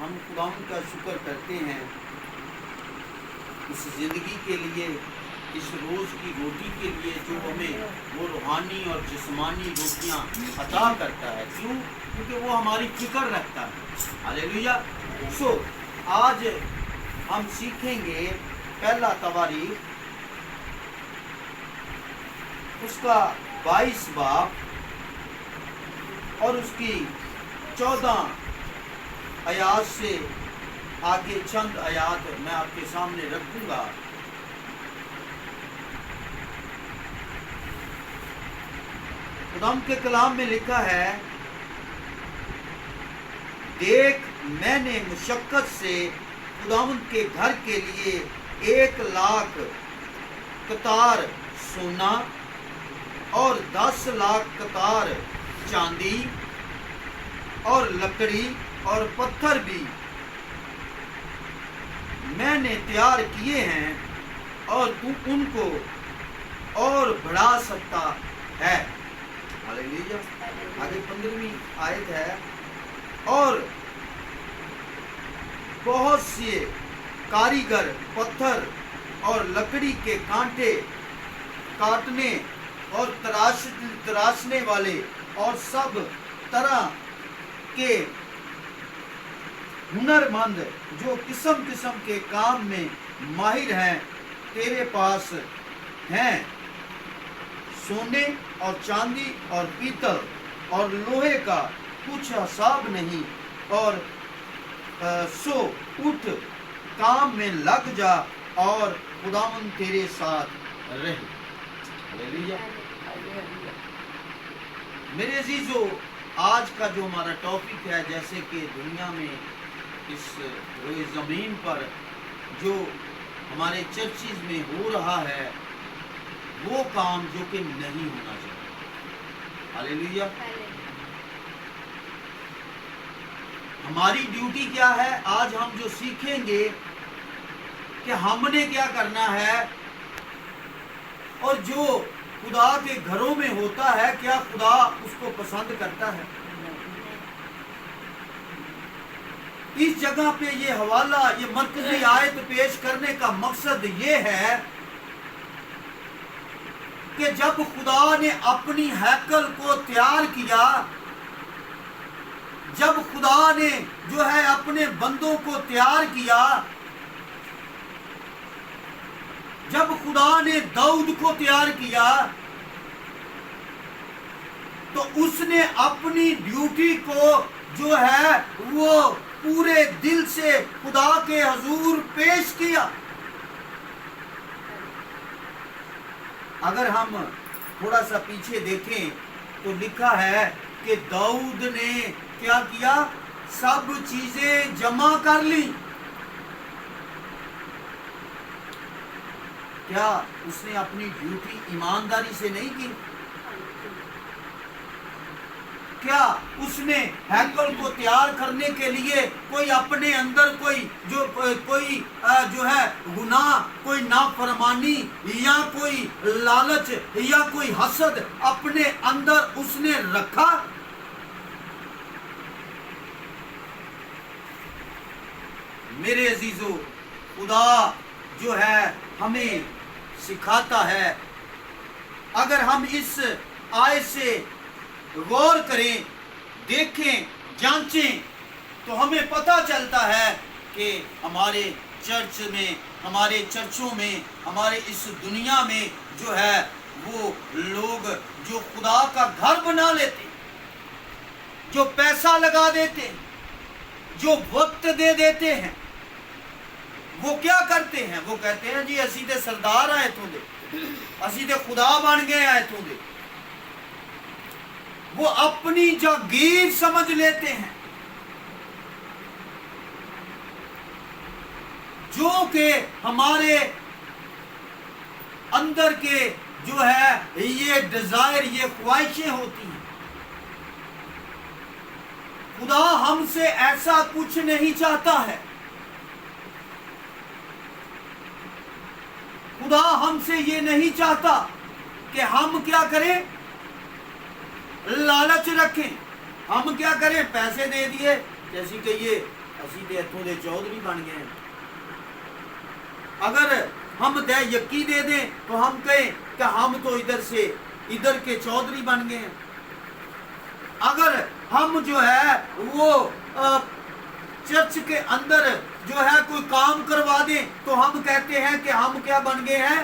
ہم خداوند کا شکر کرتے ہیں اس زندگی کے لیے، اس روز کی روٹی کے لیے جو ہمیں وہ روحانی اور جسمانی روٹیاں عطا کرتا ہے۔ کیوں؟ کیونکہ وہ ہماری فکر رکھتا ہے۔ ہلیلویا۔ سو آج ہم سیکھیں گے پہلا تواریخ اس کا 22 باب اور اس کی 14 آیات سے آگے چند آیات میں آپ کے سامنے رکھوں گا۔ خداوند کے کلام میں لکھا ہے، دیکھ میں نے مشقت سے خداوند کے گھر کے لیے 1,00,000 قطار سونا اور 10,00,000 قطار چاندی اور لکڑی اور پتھر بھی میں نے تیار کیے ہیں، اور تو ان کو اور بڑھا سکتا ہے۔ ہلیلویا۔ آگے 15ویں آیت ہے، اور بہت سے کاریگر پتھر اور لکڑی کے کانٹے کاٹنے اور تراشنے والے اور سب طرح کے ہنرمند جو قسم قسم کے کام میں ماہر ہیں تیرے پاس ہیں۔ سونے اور چاندی اور پیتل اور لوہے کا کچھ حساب نہیں، اور سو اٹھ کام میں لگ جا اور خداوند تیرے ساتھ رہے۔ ہلیلویا۔ میرے عزیزو، آج کا جو ہمارا ٹاپک ہے، جیسے کہ دنیا میں اس روئے زمین پر جو ہمارے چرچز میں ہو رہا ہے، وہ کام جو کہ نہیں ہونا چاہیے۔ ہلیلویا۔ ہماری ڈیوٹی کیا ہے؟ آج ہم جو سیکھیں گے کہ ہم نے کیا کرنا ہے، اور جو خدا کے گھروں میں ہوتا ہے کیا خدا اس کو پسند کرتا ہے؟ اس جگہ پہ یہ حوالہ، یہ مرکزی آیت پیش کرنے کا مقصد یہ ہے کہ جب خدا نے اپنی ہیکل کو تیار کیا، جب خدا نے جو ہے اپنے بندوں کو تیار کیا، جب خدا نے داؤد کو تیار کیا، تو اس نے اپنی ڈیوٹی کو جو ہے وہ پورے دل سے خدا کے حضور پیش کیا۔ اگر ہم تھوڑا سا پیچھے دیکھیں تو لکھا ہے کہ داؤد نے کیا کیا؟ سب چیزیں جمع کر لی۔ کیا اس نے اپنی ڈیوٹی ایمانداری سے نہیں کی؟ کیا اس نے ہیکل کو تیار کرنے کے لیے کوئی اپنے اندر کوئی جو ہے گناہ، کوئی نافرمانی یا کوئی لالچ یا کوئی حسد اپنے اندر اس نے رکھا؟ میرے عزیزو، خدا جو ہے ہمیں سکھاتا ہے، اگر ہم اس آیت سے غور کریں، دیکھیں، جانچیں، تو ہمیں پتہ چلتا ہے کہ ہمارے چرچ میں، ہمارے چرچوں میں، ہمارے اس دنیا میں جو ہے وہ لوگ جو خدا کا گھر بنا لیتے، جو پیسہ لگا دیتے، جو وقت دے دیتے ہیں، وہ کیا کرتے ہیں؟ وہ کہتے ہیں جی اسی تے سردار آئے تو دے، اسی تے خدا بن گئے آئے تو دے۔ وہ اپنی جاگیر سمجھ لیتے ہیں، جو کہ ہمارے اندر کے جو ہے یہ ڈیزائر، یہ خواہشیں ہوتی ہیں۔ خدا ہم سے ایسا کچھ نہیں چاہتا ہے۔ خدا ہم سے یہ نہیں چاہتا کہ ہم کیا کریں؟ لالچ رکھیں۔ ہم کیا کریں؟ پیسے دے دیے، جیسے کہ یہ اسی تے اتوں دے چودھری بن گئے ہیں۔ اگر ہم دے یقین دے دیں تو ہم کہیں کہ ہم تو ادھر سے ادھر کے چودھری بن گئے ہیں۔ اگر ہم جو ہے وہ چرچ کے اندر جو ہے کوئی کام کروا دیں تو ہم کہتے ہیں کہ ہم کیا بن گئے ہیں،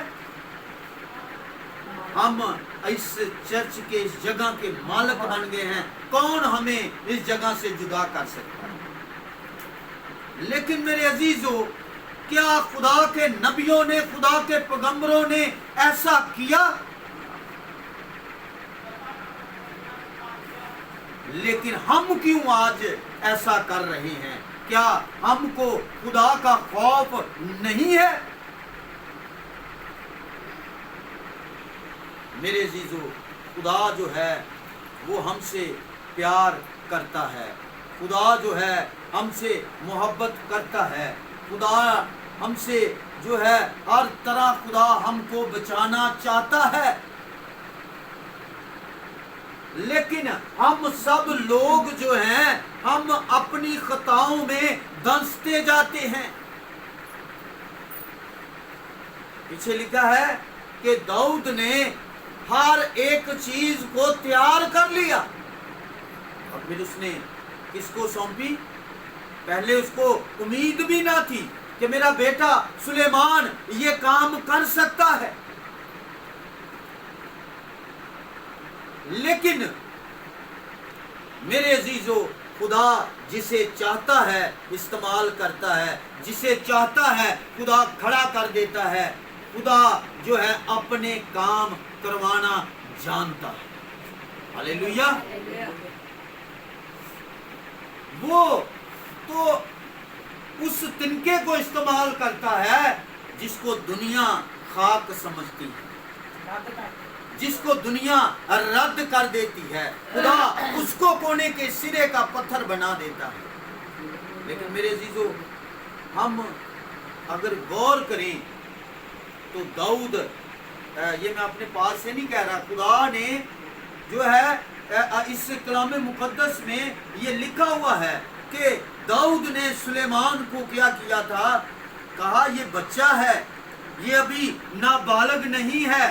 ہم اس چرچ کے اس جگہ کے مالک بن گئے ہیں، کون ہمیں اس جگہ سے جدا کر سکتا ہے؟ لیکن میرے عزیزو، کیا خدا کے نبیوں نے، خدا کے پیغمبروں نے ایسا کیا؟ لیکن ہم کیوں آج ایسا کر رہے ہیں؟ کیا ہم کو خدا کا خوف نہیں ہے؟ میرے عزیزو، خدا جو ہے وہ ہم سے پیار کرتا ہے، خدا جو ہے ہم سے محبت کرتا ہے، خدا ہم سے جو ہے ہر طرح خدا ہم کو بچانا چاہتا ہے۔ لیکن ہم سب لوگ جو ہیں ہم اپنی خطاؤں میں دھنستے جاتے ہیں۔ پیچھے لکھا ہے کہ داؤد نے ہر ایک چیز کو تیار کر لیا، اور پھر اس نے کس کو سونپی؟ پہلے اس کو امید بھی نہ تھی کہ میرا بیٹا سلیمان یہ کام کر سکتا ہے، لیکن میرے عزیزو، خدا جسے چاہتا ہے استعمال کرتا ہے، جسے چاہتا ہے خدا کھڑا کر دیتا ہے۔ خدا جو ہے اپنے کام کروانا جانتا ہے۔ ہاللیلویا۔ وہ تو اس تنکے کو استعمال کرتا ہے جس کو دنیا خاک سمجھتی ہے، جس کو دنیا رد کر دیتی ہے، خدا اس کو کونے کے سرے کا پتھر بنا دیتا ہے۔ لیکن میرے عزیزو، ہم اگر غور کریں تو داؤد، یہ میں اپنے پاس سے نہیں کہہ رہا، خدا نے جو ہے اس کلام مقدس میں یہ لکھا ہوا ہے کہ داؤد نے سلیمان کو کیا کیا تھا، کہا یہ بچہ ہے، یہ ابھی نابالغ نہیں ہے،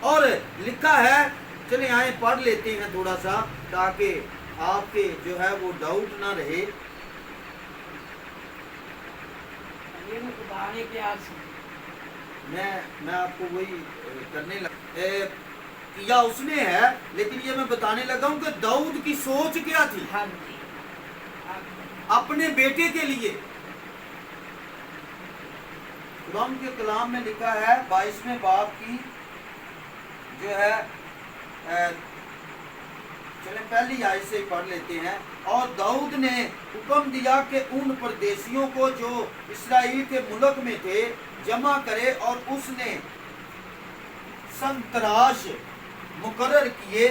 اور لکھا ہے، چلیں آئیں پڑھ لیتے ہیں تھوڑا سا تاکہ آپ کے جو ہے وہ ڈاؤٹ نہ رہے۔ میں آپ کو وہی کرنے لگا، کیا اس نے ہے، لیکن یہ میں بتانے لگا ہوں کہ داؤد کی سوچ کیا تھی اپنے بیٹے کے لیے۔ خدا کے کلام میں لکھا ہے 22ویں باب کی جو ہے، چلیں پہلی آیت سے پڑھ لیتے ہیں۔ اور داؤد نے حکم دیا کہ ان پردیسیوں کو جو اسرائیل کے ملک میں تھے جمع کرے، اور اس نے سنتراش مقرر کیے۔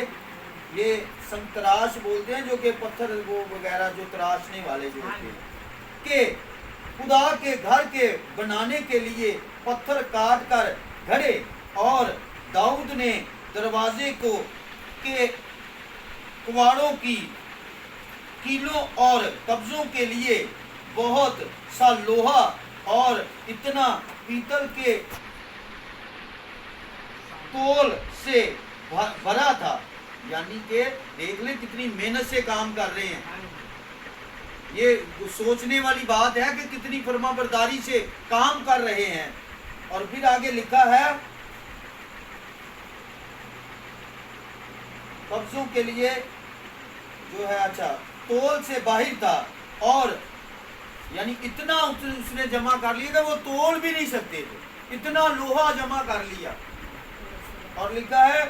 یہ سنتراش بولتے ہیں جو کہ پتھر وہ وغیرہ جو تراشنے والے جو ہوتے ہیں، کہ خدا کے گھر کے بنانے کے لیے پتھر کاٹ کر گھڑے، اور داؤد نے دروازے کو کے کواڑوں کی کیلوں اور قبضوں کے لیے بہت سا لوہا اور اتنا پیتل کے تول سے بھرا تھا۔ یعنی کہ دیکھ لیں کتنی محنت سے کام کر رہے ہیں، یہ سوچنے والی بات ہے کہ کتنی فرما برداری سے کام کر رہے ہیں۔ اور پھر آگے لکھا ہے قبضوں کے لیے جو ہے، اچھا تول سے باہر تھا، اور یعنی اتنا اس نے جمع کر لیا کہ وہ تول بھی نہیں سکتے تھے، اتنا لوہا جمع کر لیا۔ اور لکھا ہے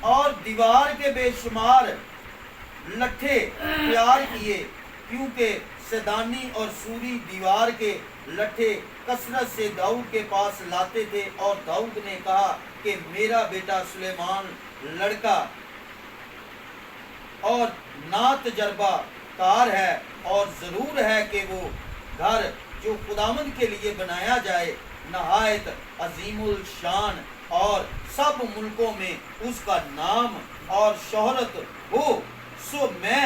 اور دیوار کے بے شمار لٹھے تیار کیے، کیونکہ سیدانی اور سوری دیوار کے لٹھے کثرت سے داؤد کے پاس لاتے تھے۔ اور داؤد نے کہا کہ میرا بیٹا سلیمان لڑکا اور نا تجربہ کار ہے، اور ضرور ہے کہ وہ گھر جو خداوند کے لیے بنایا جائے نہایت عظیم الشان، اور سب ملکوں میں اس کا نام اور شہرت ہو۔ سو میں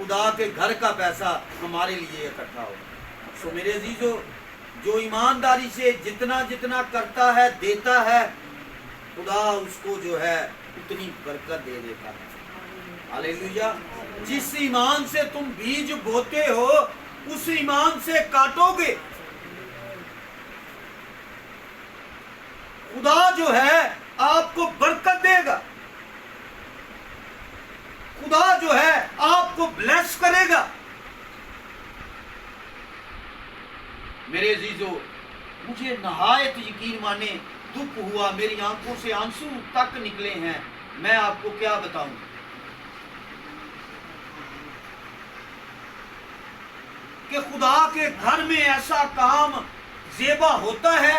خدا کے گھر کا پیسہ ہمارے لیے اکٹھا ہو. سو میرے عزیزو جو ایمانداری سے جتنا جتنا کرتا ہے دیتا ہے خدا اس کو جو ہے اتنی برکت دے دیتا ہے. ہاللیلویا. جس ایمان سے تم بیج بوتے ہو اس ایمان سے کاٹو گے. خدا جو ہے آپ کو برکت دے گا. خدا جو ہے آپ کو بلیس کرے گا. میرے عزیزو مجھے نہایت یقین مانے دکھ ہوا, میری آنکھوں سے آنسو تک نکلے ہیں. میں آپ کو کیا بتاؤں کہ خدا کے گھر میں ایسا کام زیبا ہوتا ہے.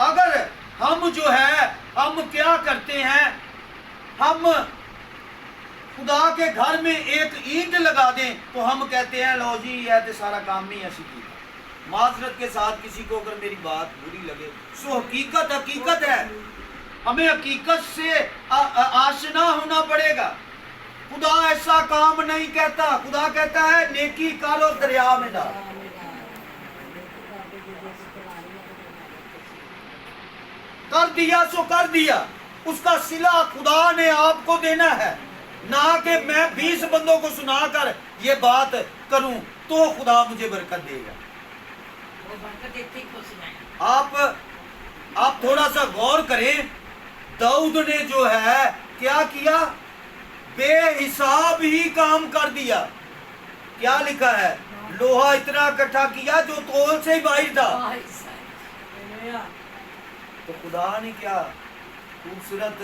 اگر ہم جو ہے ہم کیا کرتے ہیں, ہم خدا کے گھر میں ایک اینٹ لگا دیں تو ہم کہتے ہیں لو جی یہ تو سارا کام ہی ایسی کی. معذرت کے ساتھ کسی کو اگر میری بات بری لگے, سو حقیقت ہے. ہمیں حقیقت سے آشنا ہونا پڑے گا. خدا ایسا کام نہیں کہتا. خدا کہتا ہے نیکی کر اور دریا میں ڈال. کر دیا سو کر دیا. اس کا صلہ خدا نے آپ کو دینا ہے, نہ کہ میں 20 بندوں کو سنا کر یہ بات کروں تو خدا مجھے برکت دے گا. آپ تھوڑا سا غور کریں. داؤد نے جو ہے کیا کیا, بے حساب ہی کام کر دیا. کیا لکھا ہے, لوہا اتنا اکٹھا کیا جو تول سے ہی باہر تھا. تو خدا نے کیا خوبصورت,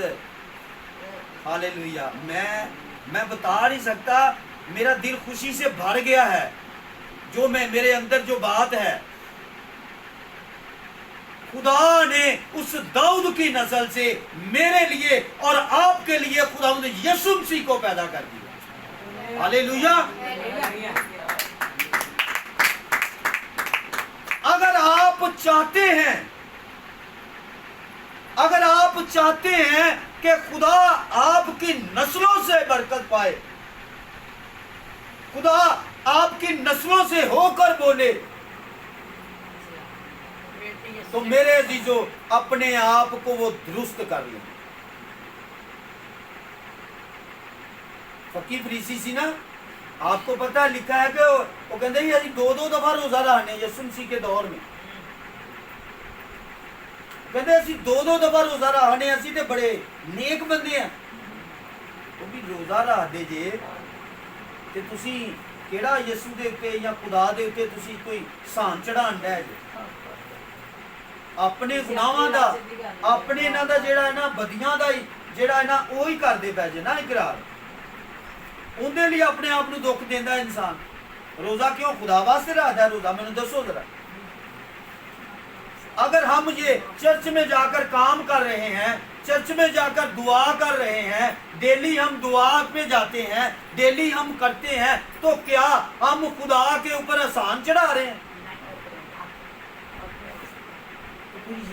ہاللیلویا. میں بتا نہیں سکتا, میرا دل خوشی سے بھر گیا ہے جو میرے اندر جو بات ہے. خدا نے اس داؤد کی نسل سے میرے لیے اور آپ کے لیے خدا نے یسوع مسیح کو پیدا کر دیا. ہاللیلویا. اگر آپ چاہتے ہیں کہ خدا آپ کی نسلوں سے برکت پائے, خدا آپ کی نسلوں سے ہو کر بولے, تو میرے عزیزو اپنے آپ کو وہ درست کر لیں. فقیر فریسی سی نا, آپ کو پتہ لکھا ہے کہ وہ کہتے ہیں کہ 2 دفعہ روزہ رہنے یسوع مسیح کے دور میں. کہتے ہیں اسی 2 دفعہ روزہ رہنے, اسی تے بڑے نیک بندے ہیں. وہ بھی روزہ رہ دے جے تے تسی کیڑا یسوع دے اتے یا خدا دے اتے تسی کوئی سان چڑھان ڈے جے. اپنے گناہاں دا, اپنے انہاں دا جیڑا ہے نا بدیاں دا جیڑا ہے نا وہی کردے پے جے نا اقرار. اندے لیے اپنے آپ نو دکھ دیندا انسان. روزہ کیوں خدا واسطے رکھدا ہے روزہ, مینوں دسو ذرا. اگر ہم یہ چرچ میں جا کر کام کر رہے ہیں, چرچ میں جا کر دعا کر رہے ہیں, ڈیلی ہم دعا پہ جاتے ہیں, ڈیلی ہم کرتے ہیں, تو کیا ہم خدا کے اوپر احسان چڑھا رہے ہیں؟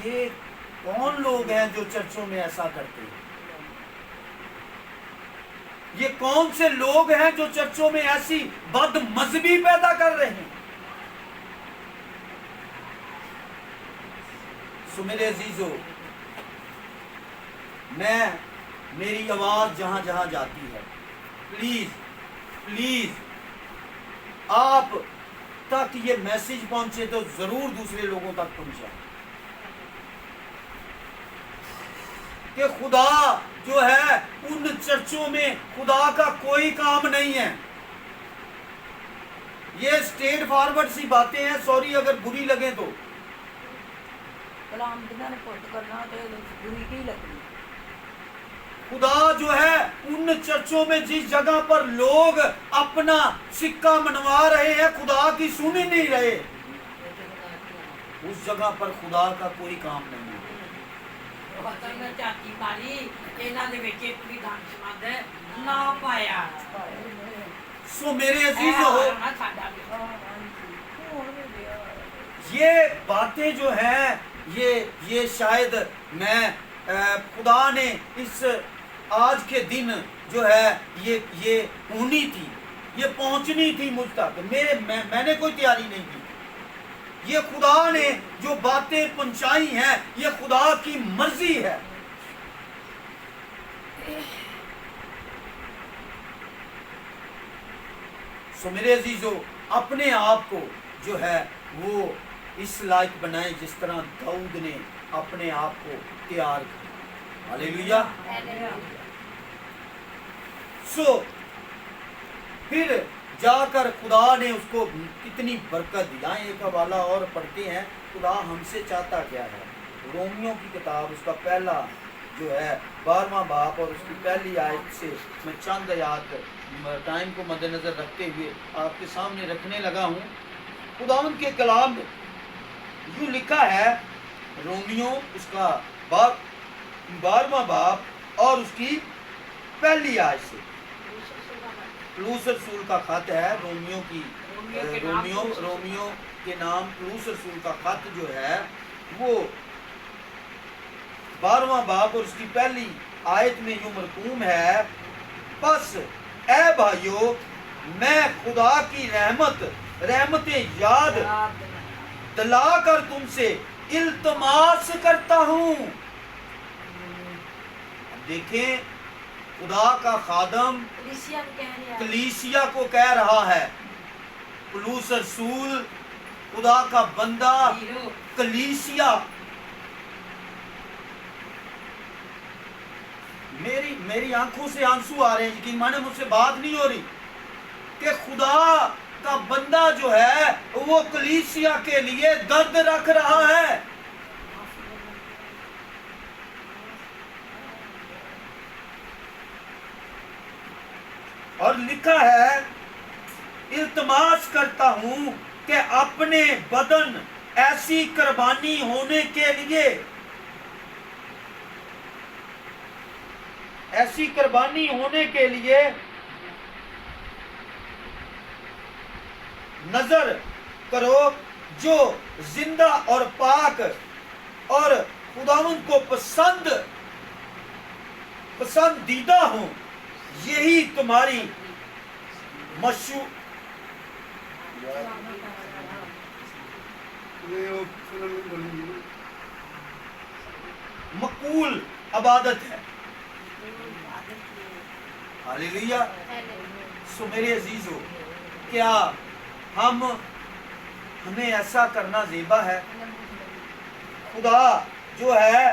یہ کون لوگ ہیں جو چرچوں میں ایسا کرتے ہیں؟ یہ کون سے لوگ ہیں جو چرچوں میں ایسی بد مذہبی پیدا کر رہے ہیں؟ سو میرے عزیزو, میری آواز جہاں جہاں جاتی ہے, پلیز آپ تک یہ میسج پہنچے تو ضرور دوسرے لوگوں تک پہنچائیں کہ خدا جو ہے ان چرچوں میں خدا کا کوئی کام نہیں ہے. یہ اسٹیٹ فارورڈ سی باتیں ہیں, سوری اگر بری لگیں تو. خدا جو ہے ان چرچوں میں جس جگہ پر لوگ اپنا سکہ منوا رہے ہیں, خدا کی سن ہی نہیں رہے, اس جگہ پر خدا کا کوئی کام نہیں ہے. سو میرے عزیزو, یہ باتیں جو ہیں یہ شاید میں خدا نے اس آج کے دن جو ہے یہ ہونی تھی، یہ پہنچنی تھی مجھ تک، میں نے کوئی تیاری نہیں کی، یہ خدا نے جو باتیں پہنچائی ہیں یہ خدا کی مرضی ہے۔ سو میرے عزیزو، اپنے آپ کو جو ہے وہ اس لائق بنائیں جس طرح داؤد نے اپنے آپ کو تیار کیا۔ ہاللیلویہ۔ سو پھر جا کر خدا نے اس کو کتنی برکت دی۔ ایک حوالہ اور پڑھتے ہیں، خدا ہم سے چاہتا کیا ہے۔ رومیوں کی کتاب اس کا پہلا جو ہے 12واں باب اور اس کی پہلی آیت سے میں چند آیات ٹائم کو مد نظر رکھتے ہوئے آپ کے سامنے رکھنے لگا ہوں۔ خداوند کے کلام میں یوں لکھا ہے، رومیوں اس کا 12واں باب اور اس کی پہلی آیت سے، پلوس رسول کا خط ہے، رومیوں کے نام پلوس رسول کا خط جو ہے وہ 12واں باب اور اس کی پہلی آیت میں یوں مرقوم ہے، بس اے بھائیو میں خدا کی رحمتیں یاد دلا کر تم سے التماس کرتا ہوں۔ دیکھیں خدا کا خادم کلیسیا کو کہہ رہا ہے، پلوس رسول خدا کا بندہ کلیسیا، میری آنکھوں سے آنسو آ رہے ہیں، یقین مانے مجھ سے بات نہیں ہو رہی کہ خدا کا بندہ جو ہے وہ کلیسیا کے لیے درد رکھ رہا ہے۔ اور لکھا ہے التماس کرتا ہوں کہ اپنے بدن ایسی قربانی ہونے کے لیے، ایسی قربانی ہونے کے لیے نظر کرو جو زندہ اور پاک اور خداوند کو پسندیدہ ہوں، یہی تمہاری مقبول عبادت ہے۔ ہاللیلویہ۔ سو میرے عزیزو، کیا ہمیں ایسا کرنا زیبا ہے؟ خدا جو ہے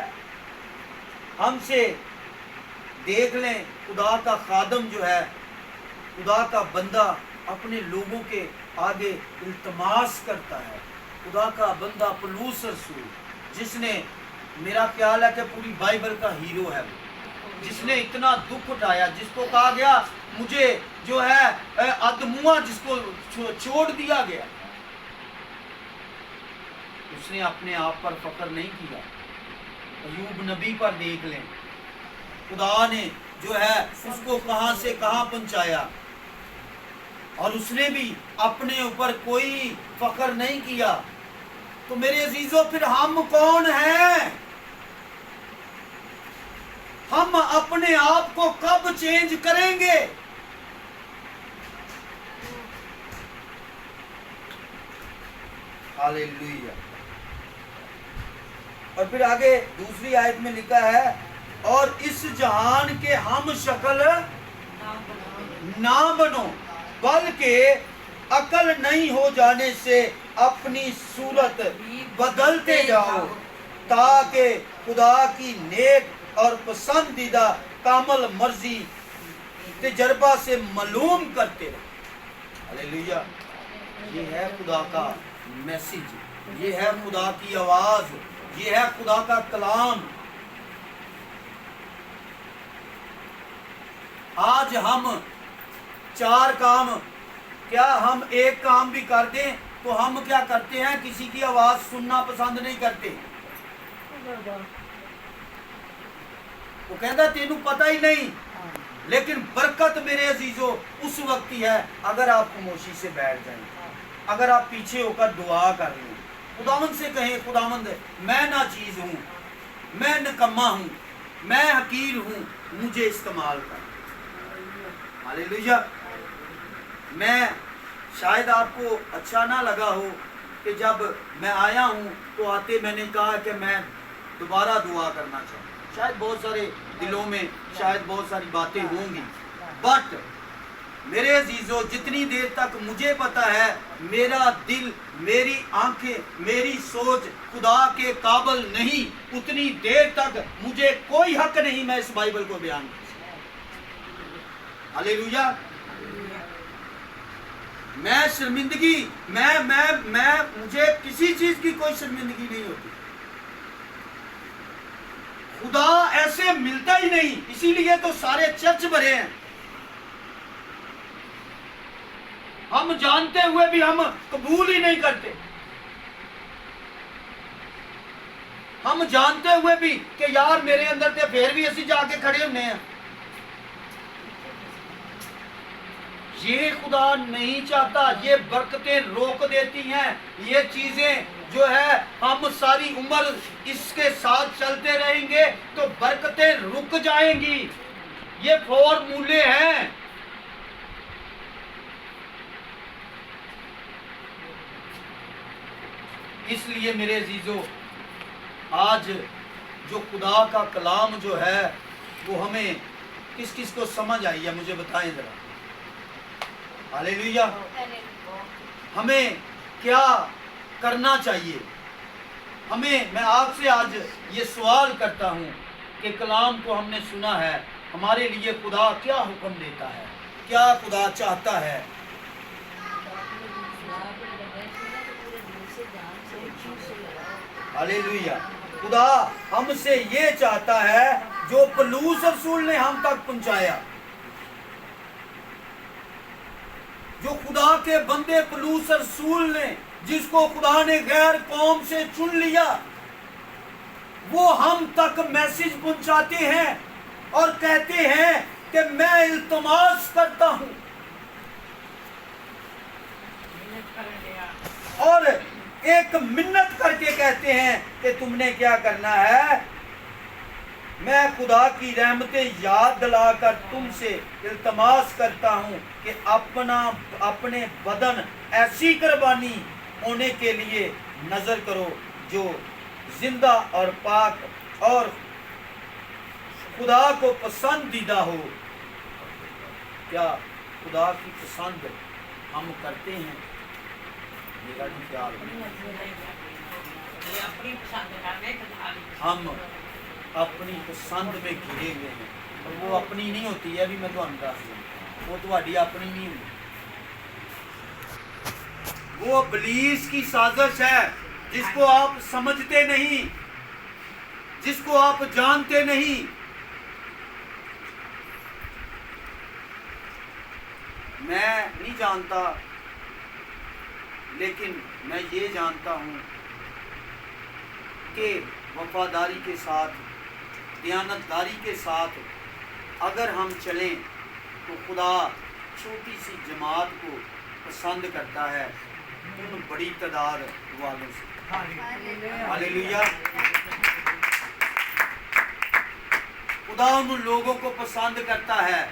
ہم سے دیکھ لیں، خدا کا خادم جو ہے، خدا کا بندہ اپنے لوگوں کے آگے التماس کرتا ہے۔ خدا کا بندہ پلوس رسول، جس نے، میرا خیال ہے کہ پوری بائبل کا ہیرو ہے، جس نے اتنا دکھ اٹھایا، جس کو کہا گیا مجھے جو ہے ادموا، جس کو چھوڑ دیا گیا، اس نے اپنے آپ پر فخر نہیں کیا۔ ایوب نبی پر دیکھ لیں، خدا نے جو ہے اس کو کہاں سے کہاں پہنچایا، اور اس نے بھی اپنے اوپر کوئی فخر نہیں کیا۔ تو میرے عزیزوں، پھر ہم کون ہیں؟ ہم اپنے آپ کو کب چینج کریں گے؟ ہاللیلویہ۔ اور پھر آگے دوسری آیت میں لکھا ہے، اور اس جہان کے ہم شکل نہ بنو، بلکہ عقل نہیں ہو جانے سے اپنی صورت بدلتے جاؤ، تاکہ خدا کی نیک اور پسندیدہ کامل مرضی تجربہ سے معلوم کرتے رہو۔ ہاللیلویہ۔ یہ ہے خدا کا میسج، یہ ہے خدا کی آواز، یہ ہے خدا کا کلام۔ آج ہم 4 کام، کیا ہم ایک کام بھی کر دیں تو ہم کیا کرتے ہیں؟ کسی کی آواز سننا پسند نہیں کرتے۔ وہ کہتا تینوں پتہ ہی نہیں، لیکن برکت میرے عزیزو اس وقت ہی ہے اگر آپ خاموشی سے بیٹھ جائیں، اگر آپ پیچھے ہو کر دعا کر لیں، خداوند سے کہیں خداوند میں ناچیز ہوں، میں نکما ہوں، میں حقیر ہوں، مجھے استعمال کر۔ ہاللیلویا۔ میں شاید آپ کو اچھا نہ لگا ہو کہ جب میں آیا ہوں تو آتے میں نے کہا کہ میں دوبارہ دعا کرنا چاہوں، شاید بہت سارے دلوں میں شاید بہت ساری باتیں ہوں گی، بٹ میرے عزیزو جتنی دیر تک مجھے پتا ہے میرا دل، میری آنکھیں، میری سوچ خدا کے قابل نہیں، اتنی دیر تک مجھے کوئی حق نہیں میں اس بائبل کو بیان کر سکتا۔ ہاللیلویا۔ میں شرمندگی مجھے کسی چیز کی کوئی شرمندگی نہیں ہوتی، خدا ایسے ملتا ہی نہیں، اسی لیے تو سارے چرچ بھرے ہیں۔ ہم جانتے ہوئے بھی ہم قبول ہی نہیں کرتے، ہم جانتے ہوئے بھی کہ یار میرے اندر تے پھر بھی اسی جا کے کھڑے ہونے ہیں۔ یہ خدا نہیں چاہتا، یہ برکتیں روک دیتی ہیں، یہ چیزیں جو ہے ہم ساری عمر اس کے ساتھ چلتے رہیں گے تو برکتیں رک جائیں گی، یہ فارمولے ہیں۔ اس لیے میرے عزیزو آج جو خدا کا کلام جو ہے وہ ہمیں کس کس کو سمجھ آئی ہے مجھے بتائیں ذرا۔ ہاللیلویا۔ ہمیں کیا کرنا چاہیے؟ میں آپ سے آج یہ سوال کرتا ہوں کہ کلام کو ہم نے سنا ہے، ہمارے لیے خدا کیا حکم دیتا ہے، کیا خدا چاہتا ہے؟ ہاللیلویا۔ خدا ہم سے یہ چاہتا ہے جو پولس رسول نے ہم تک پہنچایا، جو خدا کے بندے پولس رسول نے، جس کو خدا نے غیر قوم سے چن لیا، وہ ہم تک میسج پہنچاتے ہیں اور کہتے ہیں کہ میں التماس کرتا ہوں، اور ایک منت کر کے کہتے ہیں کہ تم نے کیا کرنا ہے، میں خدا کی رحمتیں یاد دلا کر تم سے التماس کرتا ہوں کہ اپنے بدن ایسی قربانی ہونے کے لیے نظر کرو جو زندہ اور پاک اور خدا کو پسندیدہ ہو۔ کیا خدا کی پسند ہم کرتے ہیں؟ میرا بھی خیال ہے ہم اپنی پسند میں گھرے ہوئے ہیں، اور وہ اپنی نہیں ہوتی ہے، ابھی میں تو دس دوں، وہ تہاڈی اپنی نہیں ہوتی، وہ ابلیس کی سازش ہے جس کو آپ سمجھتے نہیں، جس کو آپ جانتے نہیں۔ میں نہیں جانتا، لیکن میں یہ جانتا ہوں کہ وفاداری کے ساتھ، دیانتداری کے ساتھ اگر ہم چلیں تو خدا چھوٹی سی جماعت کو پسند کرتا ہے ان بڑی تعداد والوں سے۔ ہاللیلویا۔ خدا ان لوگوں کو پسند کرتا ہے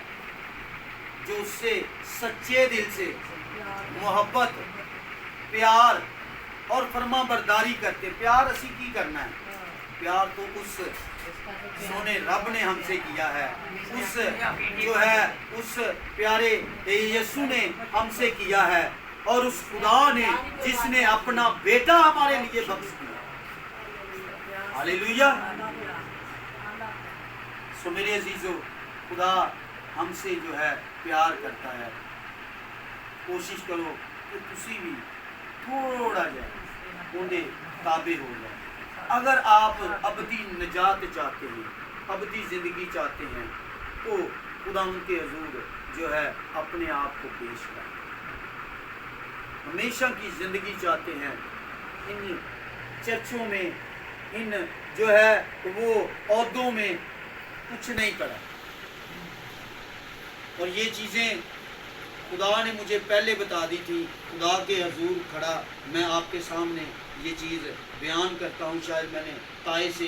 جو اس سے سچے دل سے محبت، پیار اور فرما برداری کرتے۔ پیار اسی کی کرنا ہے، پیار تو اس سونے رب نے ہم سے کیا ہے، اس جو ہے اس پیارے یسوع نے ہم سے کیا ہے، اور اس خدا نے جس نے اپنا بیٹا ہمارے لیے بخش دیا۔ ہاللیلویا۔ سو میرے عزیزو، خدا ہم سے جو ہے پیار کرتا ہے۔ کوشش کرو کہ تسی بھی تھوڑا جائے اندے تابع ہو جائے۔ اگر آپ ابدی نجات چاہتے ہیں، ابدی زندگی چاہتے ہیں، تو خدا ان کے حضور جو ہے اپنے آپ کو پیش کریں۔ ہمیشہ کی زندگی چاہتے ہیں، ان چرچوں میں، ان جو ہے وہ عہدوں میں کچھ نہیں کرا، اور یہ چیزیں خدا نے مجھے پہلے بتا دی تھی۔ خدا کے حضور کھڑا میں آپ کے سامنے یہ چیز بیان کرتا ہوں، شاید میں نے تائے سے